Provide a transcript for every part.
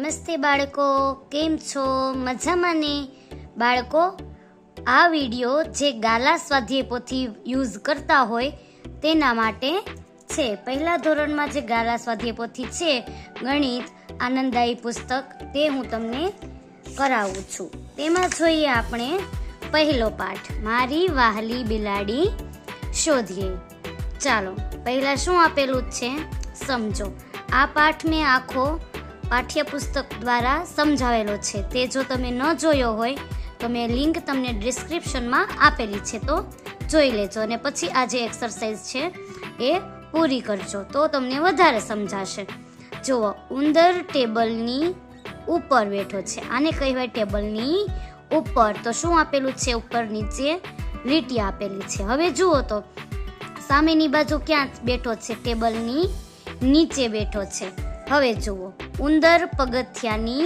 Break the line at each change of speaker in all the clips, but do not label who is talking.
નમસ્તે બાળકો, કેમ છો? મજામાં ને? બાળકો, આ વિડીયો જે ગાલા સ્વાધ્યાય પોથી યુઝ કરતા હોય તેના માટે છે. પહેલા ધોરણમાં જે ગાલા સ્વાધ્યાય પોથી છે ગણિત આનંદદાયી પુસ્તક, તે હું તમને કરાવું છું. તેમાં જોઈએ આપણે પહેલો પાઠ, મારી વહાલી બિલાડી શોધીએ. ચાલો પહેલા શું આપેલું છે સમજો. આ પાઠ મેં આખો પાઠ્યપુસ્તક દ્વારા સમજાવેલો છે. તે જો તમે ન જોયો હોય તો મેં લિંક તમને ડિસ્ક્રિપ્શનમાં આપેલી છે, તો જોઈ લેજો અને પછી આ જે એક્સરસાઇઝ છે એ પૂરી કરજો તો તમને વધારે સમજાશે. જુઓ, ઉંદર ટેબલની ઉપર બેઠો છે. આને કહેવાય ટેબલની ઉપર. તો શું આપેલું છે? ઉપર નીચે લીટી આપેલી છે. હવે જુઓ તો સામેની બાજુ ક્યાં બેઠો છે? ટેબલની નીચે બેઠો છે. હવે જુઓ, ઉંદર પગથિયાની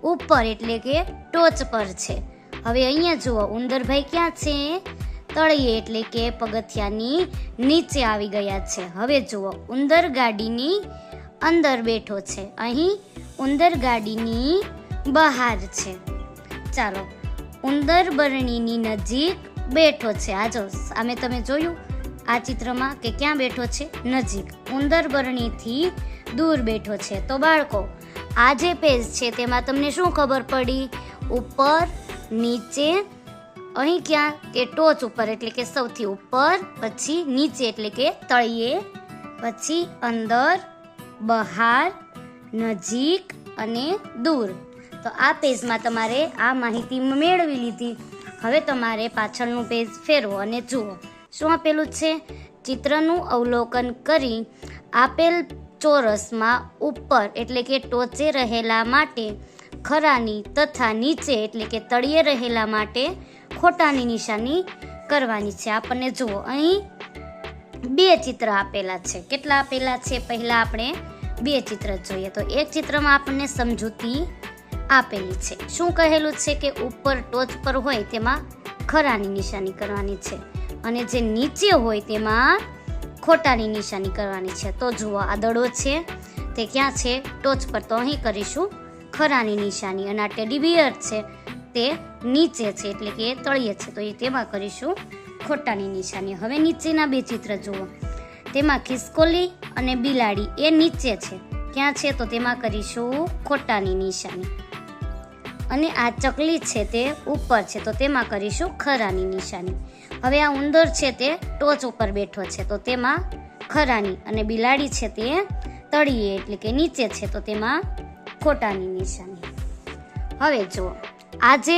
ઉપર એટલે કે ટોચ પર છે. હવે અહીંયા જુઓ, ઉંદરભાઈ ક્યાં છે? તળિયે એટલે કે પગથિયાની નીચે આવી ગયા છે. હવે જુઓ, ઉંદર ગાડીની અંદર બેઠો છે. અહીં ઉંદર ગાડીની બહાર છે. ચાલો, ઉંદર બરણીની નજીક બેઠો છે. આ જો સામે તમે જોયું આ ચિત્રમાં કે ક્યાં બેઠો છે? નજીક. ઉંદર બરણીથી દૂર બેઠો છે. તો બાળકો, આ જે પેજ છે તેમાં તમને શું ખબર પડી? ઉપર, નીચે, અહીં ક્યાં કે ટોચ ઉપર એટલે કે સૌથી ઉપર, પછી નીચે એટલે કે તળિયે, પછી અંદર, બહાર, નજીક અને દૂર. તો આ પેજમાં તમારે આ માહિતી મેળવી લીધી. હવે તમારે પાછળનું પેજ ફેરવો અને જુઓ શું આપેલું છે. ચિત્રનું અવલોકન કરી આપેલ ચોરસમાં ઉપર એટલે કે ટોચે રહેલા માટે ખરાની તથા નીચે એટલે કે તળિયે રહેલા માટે ખોટાની નિશાની કરવાની છે. આપણને જુઓ, અહીં બે ચિત્ર આપેલા છે. કેટલા આપેલા છે? પહેલા આપણે બે ચિત્ર જોઈએ. તો એક ચિત્રમાં આપણને સમજૂતી આપેલી છે. શું કહેલું છે કે ઉપર ટોચ પર હોય તેમાં ખરાની નિશાની કરવાની છે અને જે નીચે હોય તેમાં ખોટાની નિશાની કરવાની છે. તો જુઓ, આ દડો છે તે ક્યાં છે? ટોચ પર. તો અહીં કરીશું ખરાની નિશાની. અને આ ટેડી બિયર છે તે નીચે છે એટલે કે તળિયે છે, તો એ તેમાં કરીશું ખોટાની નિશાની. હવે નીચેના બે ચિત્ર જુઓ. તેમાં ખિસકોલી અને બિલાડી એ નીચે છે. ક્યાં છે? તો તેમાં કરીશું ખોટાની નિશાની. અને આ ચકલી છે તે ઉપર છે, તો તેમાં કરીશું ખરાની નિશાની. હવે આ ઉંદર છે તે ટોચ ઉપર બેઠો છે, તો તેમાં ખરાની. અને બિલાડી છે તે તળિયે એટલે કે નીચે છે, તો તેમાં ખોટાની નિશાની. હવે જુઓ, આ જે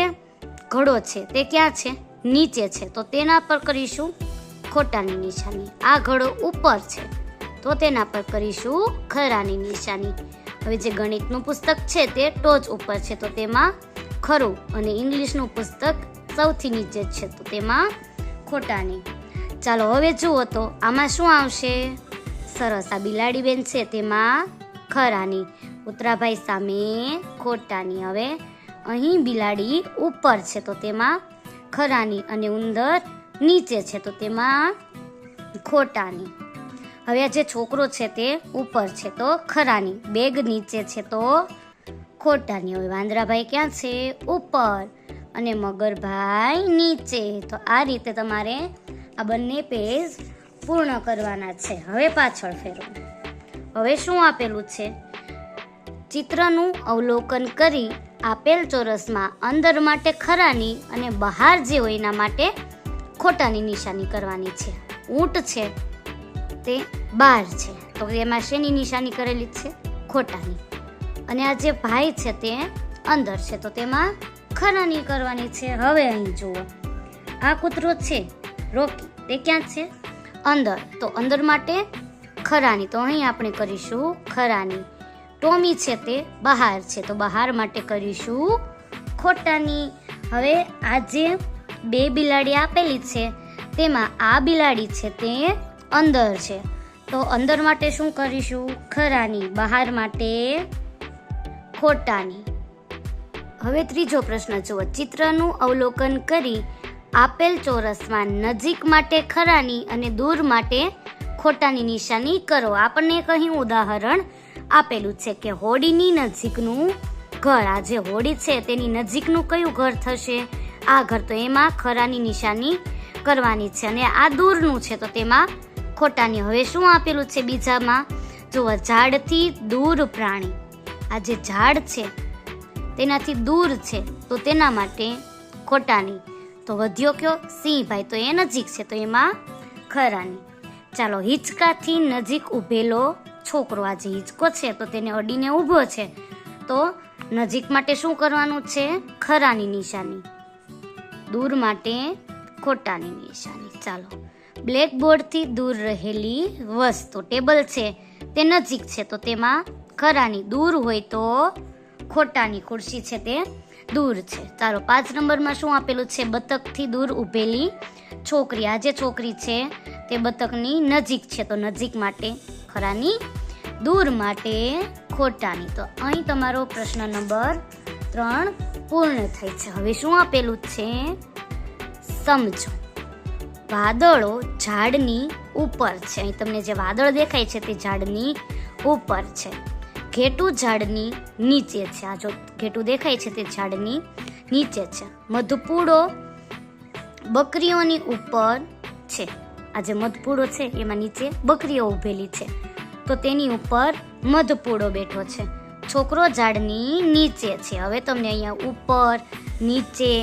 ઘડો છે તે ક્યાં છે? નીચે છે, તો તેના પર કરીશું ખોટાની નિશાની. આ ઘડો ઉપર છે, તો તેના પર કરીશું ખરાની નિશાની. હવે જે ગણિતનું પુસ્તક છે તે ટોચ ઉપર છે, તો તેમાં ખરું. અને ઇંગ્લિશનું પુસ્તક સૌથી નીચે છે, તો તેમાં ખોટાની. ચાલો હવે જુઓ તો આમાં શું આવશે? સરસ, આ બિલાડી બેન છે તેમાં ખરાની, ઉતરાભાઈ સામે ખોટાની. હવે અહીં બિલાડી ઉપર છે, તો તેમાં ખરાની. અને ઉંદર નીચે છે, તો તેમાં ખોટાની. હવે આ જે છોકરો છે તે ઉપર છે, તો ખરાની. બેગ નીચે છે, તો ખોટાની. હવે વાંદરાભાઈ ક્યાં છે? ઉપર. અને મગરભાઈ નીચે. તો આ રીતે તમારે આ બંને પેજ પૂર્ણ કરવાના છે. હવે પાછળ ફેરવો. હવે શું આપેલું છે? ચિત્રનું અવલોકન કરી આપેલ ચોરસમાં અંદર માટે ખરાની અને બહાર જે હોય એના માટે ખોટાની નિશાની કરવાની છે. ઊંટ છે તે બહાર છે, તો એમાં શેની નિશાની કરેલી છે? ખોટાની. અને આ જે ભાઈ છે તે અંદર છે, તો તેમાં ખરાની કરવાની છે. હવે અહીં જુઓ, આ કૂતરો છે રોકી, તે ક્યાં છે? અંદર. તો અંદર માટે ખરાની, તો અહીં આપણે કરીશું ખરાની. ટોમી છે તે બહાર છે, તો બહાર માટે કરીશું ખોટાની. હવે આ જે બે બિલાડી આપેલી છે તેમાં આ બિલાડી છે તે અંદર છે, તો અંદર માટે શું કરીશું? ખરાની. બહાર માટે ખોટાની. હવે ત્રીજો પ્રશ્ન જુઓ. ચિત્રનું અવલોકન કરી આપેલ ચોરસમાં નજીક માટે ખરાની અને દૂર માટે ખોટાની નિશાની કરો. આપણને એક અહીં ઉદાહરણ આપેલું છે કે હોડીની નજીકનું ઘર, આ જે હોડી છે તેની નજીકનું કયું ઘર થશે? આ ઘર. તો એમાં ખરાની નિશાની કરવાની છે. અને આ દૂરનું છે તો તેમાં ખોટાની. હવે શું આપેલું છે બીજામાં? જુઓ, ઝાડથી દૂર પ્રાણી. આ જે ઝાડ છે તેનાથી દૂર છે તો તેના માટે ખોટાની. તો વધ્યો કયો? સિંહ ભાઈ, તો એ નજીક છે તો એમાં ખરાની. ચાલો, હિંચકાથી નજીક ઊભેલો છોકરો. આ જે હિંચકો છે તો તેને અડીને ઊભો છે તો નજીક માટે શું કરવાનું છે? ખરાની નિશાની. દૂર માટે ખોટાની નિશાની. ચાલો, બ્લેકબોર્ડથી દૂર રહેલી વસ્તુ. ટેબલ છે તે નજીક છે તો તેમાં ખરાની. દૂર હોય તો ખોટાની. ખુરશી છે તે દૂર છે. ચાલો, 5 નંબરમાં શું આપેલું છે? બતકથી દૂર ઊભેલી છોકરી. આ જે છોકરી છે તે બતકની નજીક છે તો નજીક માટે ખરાની, દૂર માટે ખોટાની. તો અહીં તમારો પ્રશ્ન નંબર 3 પૂર્ણ થાય છે. હવે શું આપેલું છે? સમજો. વાદળો ઝાડની ઉપર છે. અહીં તમને જે વાદળ દેખાય છે તે ઝાડની ઉપર છે. ઘેટું ઝાડની નીચે છે. આ જો ઘેટું દેખાય છે તે ઝાડની નીચે છે. મધપૂડો બકરીઓની ઉપર છે. આ જે મધપૂડો છે એમાં નીચે બકરીઓ ઊભેલી છે તો તેની ઉપર મધપૂડો બેઠો છે. છોકરો ઝાડની નીચે છે. હવે તમને અહીંયા ઉપર, નીચે,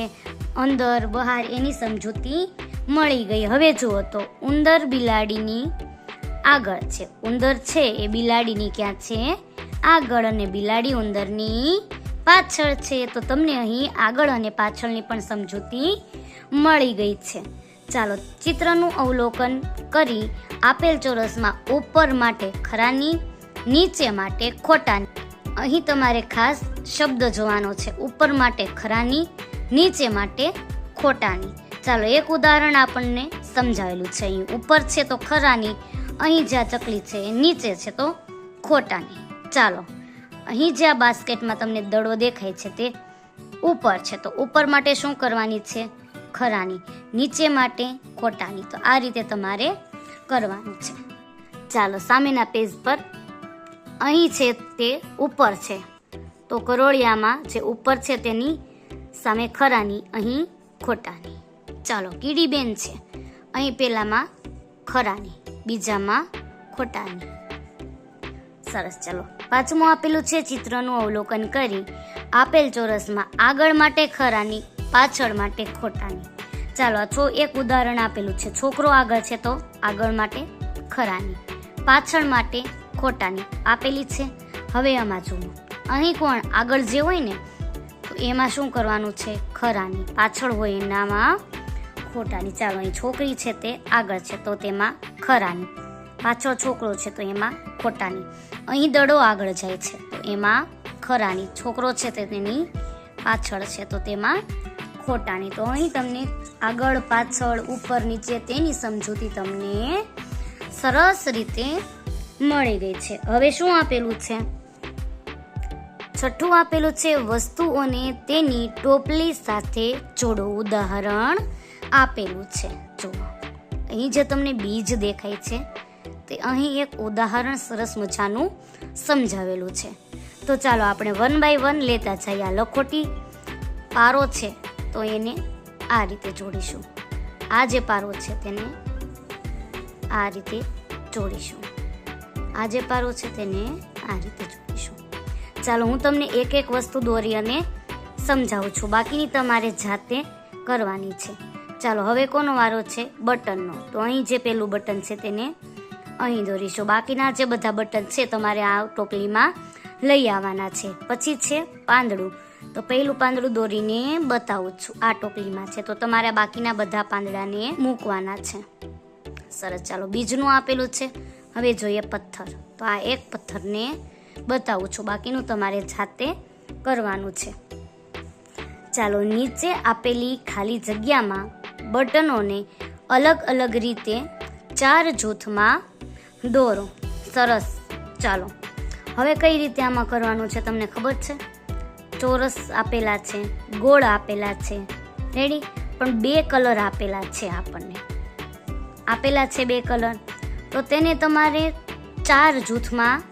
અંદર, બહાર એની સમજૂતી મળી ગઈ. હવે જુઓ તો ઉંદર બિલાડીની આગળ છે. ઉંદર છે એ બિલાડીની ક્યાં છે? આગળ. અને બિલાડી ઉંદરની પાછળ છે. તો તમને અહીં આગળ અને પાછળની પણ સમજૂતી મળી ગઈ છે. ચાલો, ચિત્રનું અવલોકન કરી આપેલ ચોરસમાં ઉપર માટે ખરાની, નીચે માટે ખોટાની. અહીં તમારે ખાસ શબ્દ જોવાનો છે. ઉપર માટે ખરાની, નીચે માટે ખોટાની. ચાલો, એક ઉદાહરણ આપણને સમજાવેલું છે. અહીં ઉપર છે તો ખરાની, અહીં જ્યાં ચકલી છે એ નીચે છે તો ખોટાની. ચાલો, અહીં જ્યાં બાસ્કેટમાં તમને દડો દેખાય છે તે ઉપર છે તો ઉપર માટે શું કરવાની છે? ખરાની. નીચે માટે ખોટાની. તો આ રીતે તમારે કરવાનું છે. ચાલો, સામેના પેજ પર અહીં છે તે ઉપર છે તો કરોળિયામાં જે ઉપર છે તેની સામે ખરાની, અહીં ખોટાની. ચાલો, કીડીબેન છે. અહીં પેલામાં ખરાની, બીજામાં ખોટાની. સરસ. ચાલો, 5મું આપેલું છે. ચિત્રનું અવલોકન કરી આપેલ ચોરસમાં આગળ માટે ખરાની, પાછળ માટે ખોટાની. ચાલો, એક ઉદાહરણ આપેલું છે. છોકરો આગળ છે તો આગળ માટે ખરાની, પાછળ માટે ખોટાની આપેલી છે. હવે આમાં જુઓ, અહીં કોણ આગળ જે હોય ને તો એમાં શું કરવાનું છે? ખરાની. પાછળ હોય એનામાં ખોટાની. ચાલો, અહીં છોકરી છે તે આગળ છે તો તેમાં ખરાની, પાછળ છોકરો છે તો એમાં ખોટાની. અહીં દડો આગળ જાય છે તો એમાં ખરાની, છોકરો છે તે તેની પાછળ છે તો તેમાં ખોટાની. તો અહીં તમને આગળ, પાછળ, ઉપર, નીચે તેની સમજૂતી તમને સરસ રીતે મળી ગઈ છે. હવે શું આપેલું છે? 6 આપેલું છે. વસ્તુઓને તેની ટોપલી સાથે જોડો. ઉદાહરણ આપેલું છે. જુઓ, અહીં જે તમને બીજ દેખાય છે તે અહીં એક ઉદાહરણ સરસ મજાનું સમજાવેલું છે. તો ચાલો આપણે 1 બાય 1 લેતા જઈએ. આ લખોટી પારો છે તો એને આ રીતે જોડીશું. આ જે પારો છે તેને આ રીતે જોડીશું. આ જે પારો છે તેને આ રીતે જોડીશું. ચાલો, હું તમને એક એક વસ્તુ દોરી અને સમજાવું છું. બાકીની તમારે જાતે કરવાની છે. ચાલો, હવે કોનો વારો છે? બટનનો. તો અહીં જે પેલું બટન છે તેને અહીં દોરીશું. બાકીના જે બધા બટન છે તમારે આ ટોપલીમાં લઈ આવવાના છે. પછી છે પાંદડું. તો પહેલું પાંદડું દોરીને બતાવું છું. આ ટોપલીમાં છે તો તમારે બાકીના બધા પાંદડાને મૂકવાના છે. સરસ. ચાલો, બીજનું આપેલું છે. હવે જોઈએ પથ્થર. તો આ એક પથ્થરને બતાવું છું. બાકીનું તમારે જાતે કરવાનું છે. ચાલો, નીચે આપેલી ખાલી જગ્યામાં બટનોને અલગ અલગ રીતે 4 જૂથમાં દોરો. સરસ. ચાલો, હવે કઈ રીતે આમાં કરવાનું છે તમને ખબર છે? ચોરસ આપેલા છે, ગોળ આપેલા છે, રેડી? પણ 2 કલર આપેલા છે. આપણને આપેલા છે 2 કલર, તો તેને તમારે 4 જૂથમાં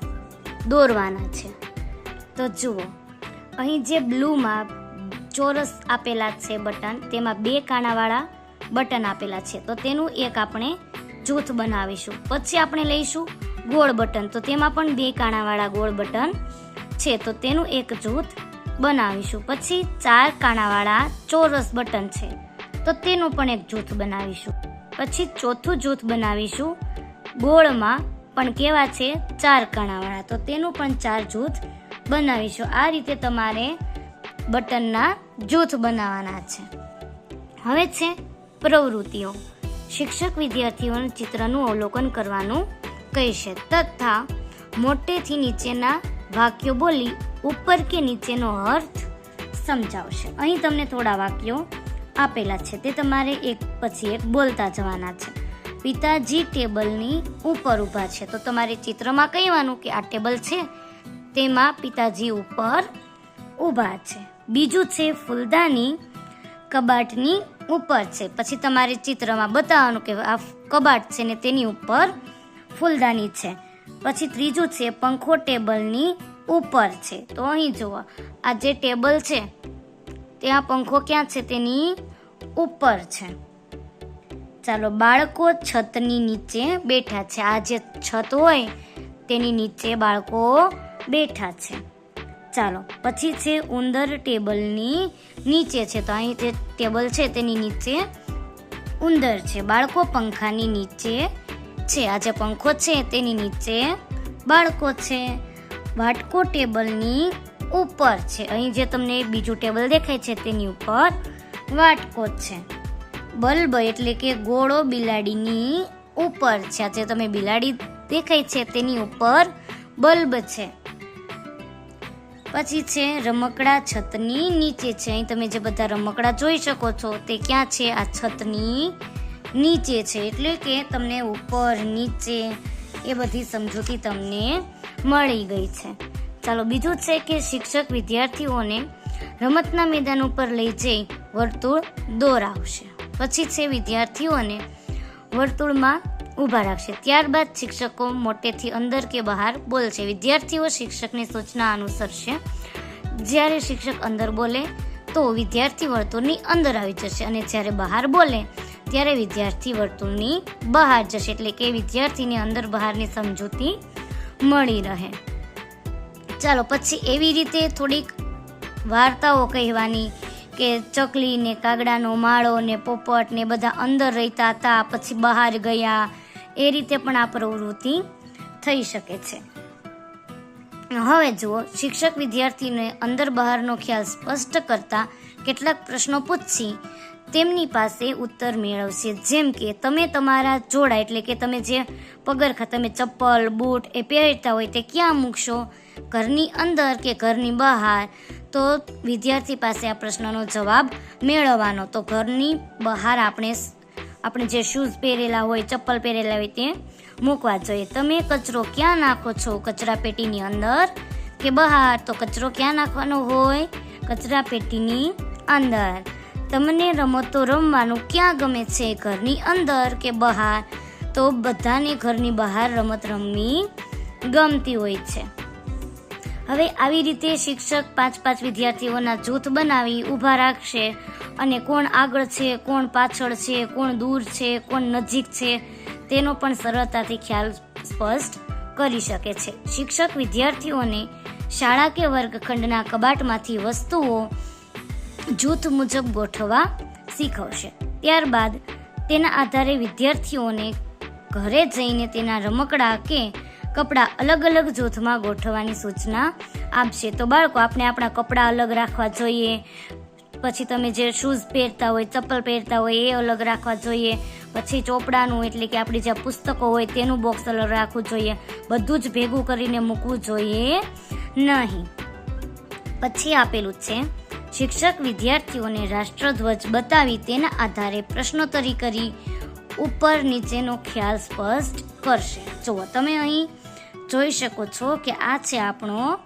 દોરવાના છે. તો જુઓ, અહીં જે બ્લુમાં ચોરસ આપેલા છે બટન, તેમાં 2 કાણાવાળા બટન આપેલા છે, તો તેનું એક આપણે જૂથ બનાવીશું. પછી આપણે લઈશું ગોળ બટન, તો તેમાં પણ 2 કાણાવાળા ગોળ બટન છે, તો તેનું એક જૂથ બનાવીશું. પછી 4 કાણાવાળા ચોરસ બટન છે, તો તેનું પણ એક જૂથ બનાવીશું. પછી ચોથું જૂથ બનાવીશું ગોળમાં, પણ કેવા છે 4 કાણાવાળા, તો તેનું પણ 4 જૂથ બનાવીશું. આ રીતે તમારે બટનના જૂથ બનાવવાના છે. હવે છે પ્રવૃત્તિઓ. શિક્ષક વિદ્યાર્થીઓને ચિત્રનું અવલોકન કરવાનું કહેશે તથા મોટેથી નીચેના વાક્યો બોલી ઉપર કે નીચેનો અર્થ સમજાવશે. અહીં તમને થોડા વાક્યો આપેલા છે, તે તમારે એક પછી એક બોલતા જવાના છે. પિતાજી ટેબલની ઉપર ઊભા છે, તો તમારે ચિત્રમાં કહેવાનું કે આ ટેબલ છે તેમાં પિતાજી ઉપર ઊભા છે. બીજું છે ફૂલદાની કબાટની ઉપર છે, પછી તમારે ચિત્રમાં બતાવવાનું કે આ કબાટ છે ને તેની ઉપર ફૂલદાની છે. પછી ત્રીજું છે પંખો ટેબલની ઉપર છે, તો અહીં જુઓ આ જે ટેબલ છે ત્યાં પંખો ક્યાં છે, તેની ઉપર છે. ચાલો, બાળકો છતની નીચે બેઠા છે. આ જે છત હોય તેની નીચે બાળકો બેઠા છે. ચાલો, પછી છે ઉંદર ટેબલની નીચે છે, તો અહીં જે ટેબલ છે તેની નીચે ઉંદર છે. બાળકો પંખાની નીચે છે, આ જે પંખો છે તેની નીચે બાળકો છે. વાટકો ટેબલની ઉપર છે, અહીં જે તમને બીજું ટેબલ દેખાય છે તેની ઉપર વાટકો છે. બલ્બ એટલે કે ગોળો બિલાડીની ઉપર છે, આ જે તમે બિલાડી દેખાય છે તેની ઉપર બલ્બ છે. પછી છે રમકડા છતની નીચે છે, અહીં તમે જે બધા રમકડા જોઈ શકો છો તે ક્યાં છે, આ છતની નીચે છે. એટલે કે તમને ઉપર નીચે એ બધી સમજૂતી તમને મળી ગઈ છે. ચાલો, બીજું છે કે શિક્ષક વિદ્યાર્થીઓને રમતના મેદાન ઉપર લઈ જઈ વર્તુળ દોરાવશે. પછી છે વિદ્યાર્થીઓને વર્તુળમાં ઊભા રાખશે. ત્યારબાદ શિક્ષકો મોટેથી અંદર કે બહાર બોલશે. વિદ્યાર્થીઓ શિક્ષકની સૂચના અનુસરશે. જ્યારે શિક્ષક અંદર બોલે તો વિદ્યાર્થી વર્તુળની અંદર આવી જશે, અને જ્યારે બહાર બોલે ત્યારે વિદ્યાર્થી વર્તુળની બહાર જશે. એટલે કે વિદ્યાર્થીને અંદર બહારની સમજૂતી મળી રહે. ચાલો, પછી એવી રીતે થોડીક વાર્તાઓ કહેવાની કે ચકલી ને કાગડાનો માળો ને પોપટ ને બધા અંદર રહેતા હતા, પછી બહાર ગયા. એ રીતે પણ આ પ્રવૃત્તિ થઈ શકે છે. હવે જુઓ, શિક્ષક વિદ્યાર્થીને અંદર બહારનો ખ્યાલ સ્પષ્ટ કરતા કેટલાક પ્રશ્નો પૂછી તેમની પાસે ઉત્તર મેળવશે. જેમ કે તમે તમારા જોડા એટલે કે તમે જે પગરખા, તમે ચપ્પલ બૂટ એ પહેરતા હોય તે ક્યાં મૂકશો, ઘરની અંદર કે ઘરની બહાર? તો વિદ્યાર્થી પાસે આ પ્રશ્નનો જવાબ મેળવવાનો. તો ઘરની બહાર આપણે જે શૂઝ પહેરેલા હોય, ચપ્પલ પહેરેલા હોય તે મૂકવા જોઈએ. તમે કચરો ક્યાં નાખો છો, કચરા પેટીની અંદર કે બહાર? તો કચરો ક્યાં નાખવાનો હોય, કચરા પેટીની અંદર. તમને રમતો રમવાનું ક્યાં ગમે છે, ઘરની અંદર કે બહાર? તો બધાને ઘરની બહાર રમત રમવી ગમતી હોય છે. હવે આવી રીતે શિક્ષક 5-5 વિદ્યાર્થીઓના જૂથ બનાવી ઊભા રાખશે, અને કોણ આગળ છે, કોણ પાછળ છે, કોણ દૂર છે, કોણ નજીક છે, તેનો પણ સરળતાથી ખ્યાલ સ્પષ્ટ કરી શકે છે. શિક્ષક વિદ્યાર્થીઓને શાળા કે વર્ગખંડના કબાટમાંથી વસ્તુઓ જૂથ મુજબ ગોઠવવા શીખવશે. ત્યારબાદ તેના આધારે વિદ્યાર્થીઓને ઘરે જઈને તેના રમકડા કે કપડાં અલગ અલગ જૂથમાં ગોઠવવાની સૂચના આપશે. તો બાળકો, આપણે આપણા કપડાં અલગ રાખવા જોઈએ. પછી તમે જે શૂઝ પહેરતા હોય, ચપ્પલ પહેરતા હોય એ અલગ રાખવા જોઈએ. પછી ચોપડાનું એટલે કે આપણી જે પુસ્તકો હોય તેનું બોક્સ અલગ રાખવું જોઈએ. બધું જ ભેગું કરીને મૂકવું જોઈએ નહીં. પછી આપેલું છે શિક્ષક વિદ્યાર્થીઓને રાષ્ટ્રધ્વજ બતાવી તેના આધારે પ્રશ્નોત્તરી કરી ઉપર નીચેનો ખ્યાલ સ્પષ્ટ કરશે. જુઓ, તમે અહીં જોઈ શકો છો કે આ છે આપણો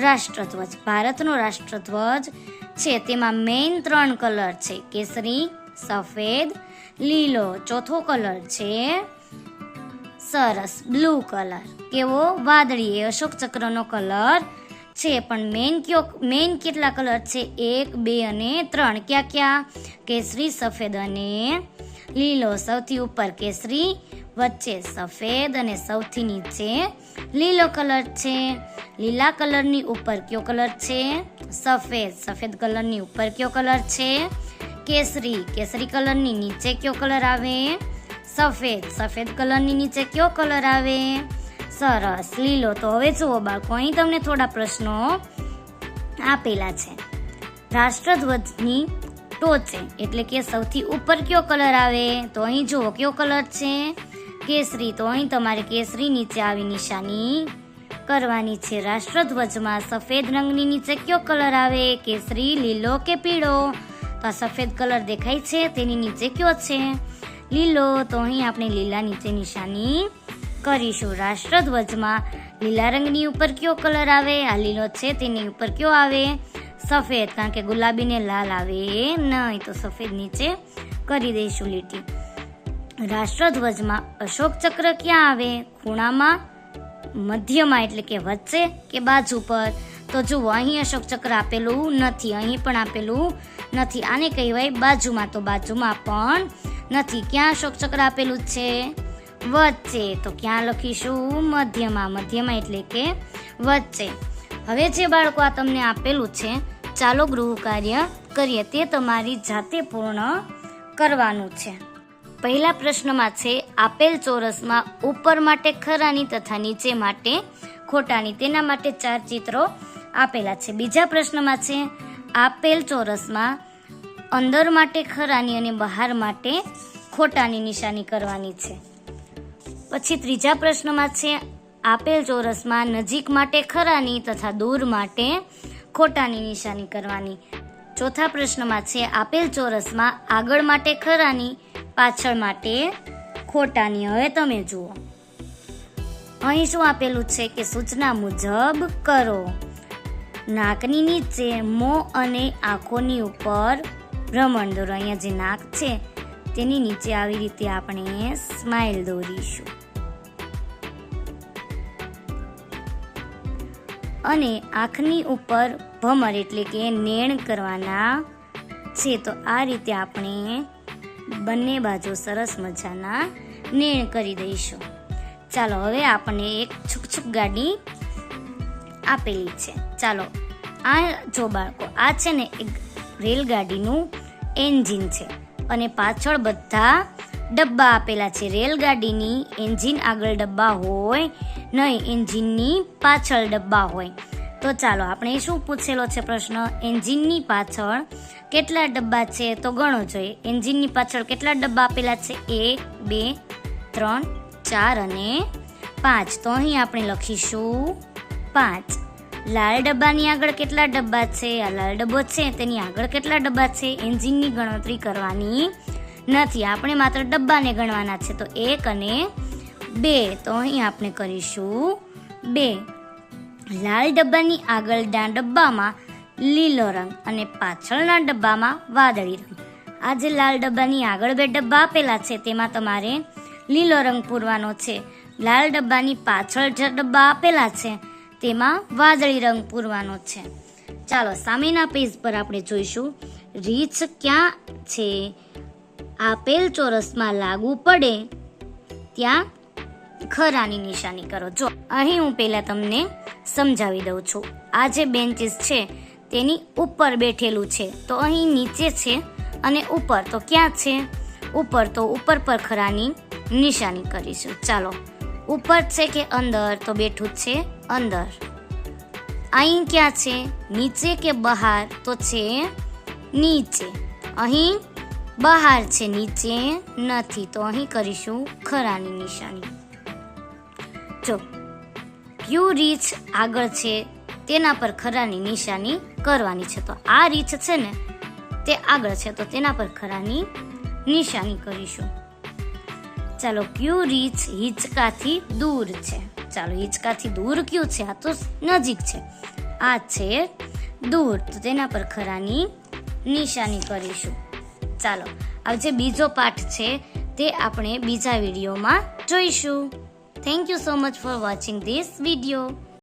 રાષ્ટ્રધ્વજ. ભારતનો રાષ્ટ્રધ્વજ છે, તેમાં મેઇન 3 કલર છે, કેસરી, સફેદ, લીલો. ચોથો કલર છે સરસ બ્લુ કલર. કેવો? વાદળી. અશોક ચક્રનો કલર છે, પણ મેઇન કેટલા કલર છે? 1, 2 અને 3. ક્યાં? કેસરી, સફેદ અને લીલો. સૌથી ઉપર કેસરી, વચ્ચે સફેદ અને સૌથી નીચે લીલો કલર છે. લીલા કલરની ઉપર કયો કલર છે? સફેદ. સફેદ કલરની ઉપર કયો કલર છે? કેસરી. કેસરી કલરની નીચે કયો કલર આવે? સફેદ. સફેદ કલરની નીચે કયો કલર આવે? સરસ, લીલો. તો હવે જુઓ બાળકો, અહીં તમને થોડા પ્રશ્નો આપેલા છે. રાષ્ટ્રધ્વજની ટોચે એટલે કે સૌથી ઉપર કયો કલર આવે? તો અહીં જુઓ કયો કલર છે? કેસરી. તો અહીં તમારે કેસરી નીચે આવી નિશાની કરવાની છે. રાષ્ટ્રધ્વજમાં સફેદ રંગની નીચે કયો કલર આવે? કેસરી, લીલો કે પીળો? તો આ સફેદ કલર દેખાય છે, તેની નીચે કયો છે? લીલો. તો અહીં આપણે લીલા નીચે નિશાની કરીશું. રાષ્ટ્રધ્વજમાં લીલા રંગની ઉપર કયો કલર આવે? આ લીલો છે, તેની ઉપર કયો આવે? સફેદ. કારણ કે ગુલાબી ને લાલ આવે નહીં, તો સફેદ નીચે કરી દઈશું લીટી. રાષ્ટ્રધ્વજમાં અશોક ચક્ર ક્યાં આવે? ખૂણામાં, મધ્યમાં એટલે કે વચ્ચે કે બાજુ પર? તો જુઓ, અહીં અશોક ચક્ર આપેલું નથી, અહીં પણ આપેલું નથી. આને કહેવાય બાજુમાં, તો બાજુમાં પણ નથી. ક્યાં અશોક ચક્ર આપેલું છે? વચ્ચે. તો ક્યાં લખીશું? મધ્યમાં. મધ્યમાં એટલે કે વચ્ચે. હવે જે બાળકો આ તમને આપેલું છે, ચાલો ગૃહ કાર્ય કરીએ. તે તમારી જાતે પૂર્ણ કરવાનું છે. પહેલા પ્રશ્નમાં છે, આપેલ ચોરસમાં ઉપર માટે ખરાની તથા નીચે માટે ખોટાની. તેના માટે 4 ચિત્રો આપેલા છે. બીજા પ્રશ્નમાં છે, આપેલ ચોરસમાં અંદર માટે ખરાની અને બહાર માટે ખોટાની નિશાની કરવાની છે. પછી ત્રીજા પ્રશ્નમાં છે, આપેલ ચોરસમાં નજીક માટે ખરાની તથા દૂર માટે ખોટાની નિશાની કરવાની. ચોથા પ્રશ્નમાં છે, આપેલ ચોરસમાં આગળ માટે ખરાની, પાછળ માટે ખોટાની. હવે તમે જુઓ, અહીં શું આપેલું છે કે સૂચના મુજબ કરો. નાકની નીચે, મોં અને આંખોની ઉપર ભ્રમણ દોરો. અહીંયા જે નાક છે તેની નીચે આવી રીતે આપણે સ્માઇલ દોરીશું. અને આંખની ઉપર ભમર એટલે કે નેણ કરવાના છે. તો આ રીતે આપણે બંને બાજુ સરસ મજાના નેણ કરી દઈશું. ચાલો, હવે આપણને એક છુક ગાડી આપેલી છે. ચાલો, આ જો બાળકો, આ છે ને એક રેલગાડીનું એન્જિન છે અને પાછળ બધા ડબ્બા આપેલા છે. રેલગાડીની એન્જિન આગળ ડબ્બા હોય નહીં, એન્જિનની પાછળ ડબ્બા હોય. તો ચાલો, આપણે શું પૂછેલો છે પ્રશ્ન? એન્જિનની પાછળ કેટલા ડબ્બા છે? તો ગણો જોઈએ. એન્જિનની પાછળ કેટલા ડબ્બા આપેલા છે? 1, 2, 3, 4 અને 5. તો અહીં આપણે લખીશું 5. લાલ ડબ્બાની આગળ કેટલા ડબ્બા છે? આ લાલ ડબ્બો છે, તેની આગળ કેટલા ડબ્બા છે? એન્જિનની ગણતરી કરવાની નથી, આપણે માત્ર ડબ્બાને ગણવાના છે. તો 1 અને 2. તો અહીં આપણે કરીશું 2. લાલ ડબ્બાની આગળના ડબ્બામાં લીલો રંગ અને પાછળના ડબ્બામાં વાદળી રંગ. આ જે લાલ ડબ્બાની આગળ 2 ડબ્બા આપેલા છે તેમાં તમારે લીલો રંગ પૂરવાનો છે. લાલ ડબ્બાની પાછળ જે ડબ્બા આપેલા છે તેમાં વાદળી રંગ પૂરવાનો છે. ચાલો, સામેના પેજ પર આપણે જોઈશું રીછ ક્યાં છે? આપેલ ચોરસમાં લાગુ પડે ત્યાં ખરાની નિશાની કરો. જો અહીં હું પહેલા તમને સમજાવી દઉં છું. આ જે બેન્ચીસ છે તેની ઉપર બેઠેલું છે, તો અહીં નીચે છે અને ઉપર. તો ક્યાં છે? ઉપર. તો ઉપર પર ખરાની નિશાની કરીશું. ચાલો, ઉપર છે કે અંદર? તો બેઠું છે અંદર. અહીં ક્યાં છે? નીચે કે બહાર? તો છે નીચે. અહીં બહાર છે, નીચે નથી. તો અહીં કરીશું ખરાની નિશાની. જો ક્યુ રીછ આગળ છે તેના પર ખરાની નિશાની કરવાની છે. તો આ રીછ છે ને તે આગળ છે, તો તેના પર ખરાની નિશાની કરીશું. ચાલો, ક્યુ રીછ હિંચકાથી દૂર છે. ચાલો, હિંચકાથી દૂર ક્યુ છે? આ તો નજીક છે, આ છે દૂર. તો તેના પર ખરાની નિશાની કરીશું. ચાલો, હવે જે બીજો પાઠ છે તે આપણે બીજા વિડીયોમાં જોઈશું. Thank you so much for watching this video.